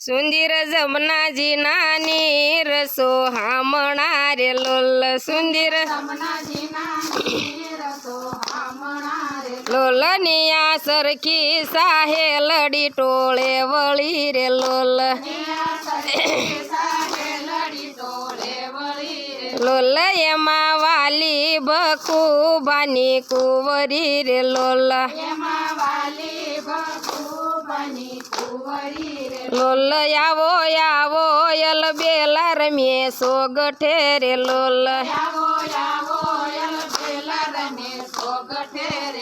સુંદર જમનાજી નાની રસો હામણા રે લોલ સુંદર લોલનિયા સરખી સાહે લડી ટોળે વળી રે લોલ લોલ એમાં વાલી બકુબાની કુંવરી રે લોલ લોલ આવો આવો યલ બેલા રમીએ સોગઠે રે લોલ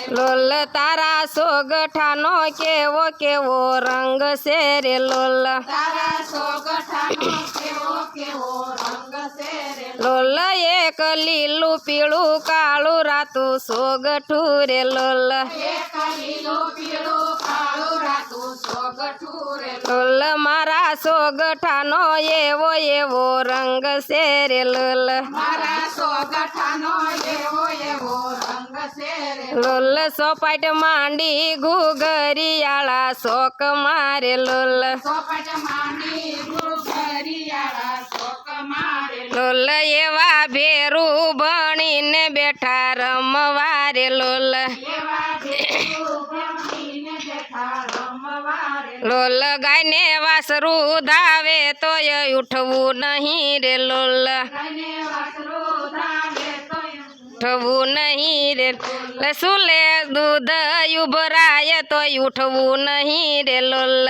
લોલ તારા સોગઠાનો કેવો કેવો રંગ છે રે લોલ લોલ એક લીલું પીળું કાળું રાતું સોગઠું રે લોલ લોલ મારા સોગઠાનો એવો એવો રંગ છે રે લોલ લોલ સોપાટ માંડી ઘુઘરિયાળા શોક મારે લોલ લોલ એવા ભેરું ભણીને બેઠા રમવા રે લોલ લોલ ગાયને વાસરું ધાવે તોય ઉઠવું નહીં રે લોલ ઉઠવું નહીં રે સુલે દૂધ ઉભરાય તોય ઉઠવું નહીં રે લોલ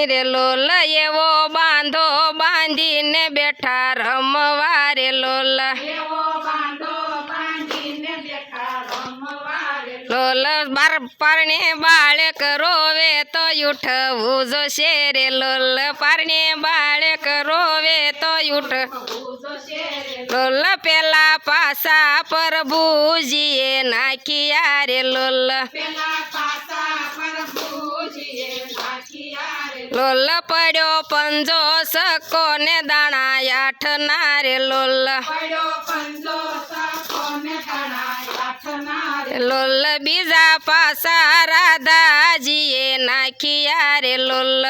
રે લોલ એવો બાંધો બાંધીને બેઠા રમવા રે લોલ લોલ બાર પારણે બાળક રોવે તો ઉઠવું જોશે રે લોલ પારણે બાળક રોવે તો લોલ પેલા પાસા પ્રભુજીએ નાખ્યા રે લોલ લોલ પડ્યો પંજો સકો ને દાણા આઠ ના રે લોલ લોલ બીજા પાસા રાધાજીએ નાખ્યા રે લોલ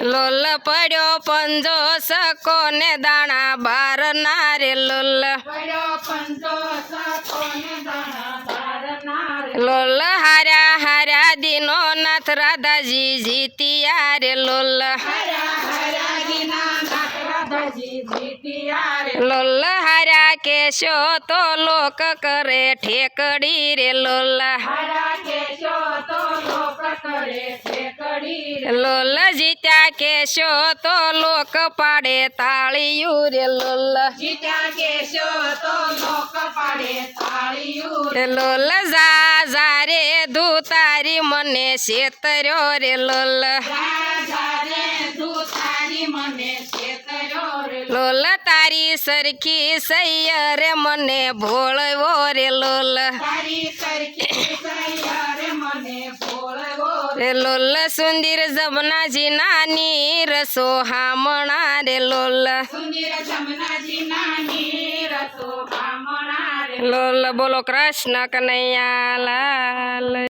લોલ પડ્યો પંજો સકો ને દાણા બાર ના રે લોલ લોલ હાર્યા હાર્યા દિનો નાથ રાધાજી જીત્યા રે લોલ લોલ હાર્યા કેશો તો લોક કરે ઠેકડી રે લોલ લોલ જીત્યા કેશો તો લોક પાડે તાળીયું રે લોલ લોલ જા જા રે ધૂતારી મને છેતર્યો રે લોલ લોલ તારી સરખી સૈયરે મને ભોળવો રે લોલ રે લોલ સુંદર જમનાજી નાની રસો હામણા રે લોલ લોલ બોલો કૃષ્ણ કનૈયા લાલ।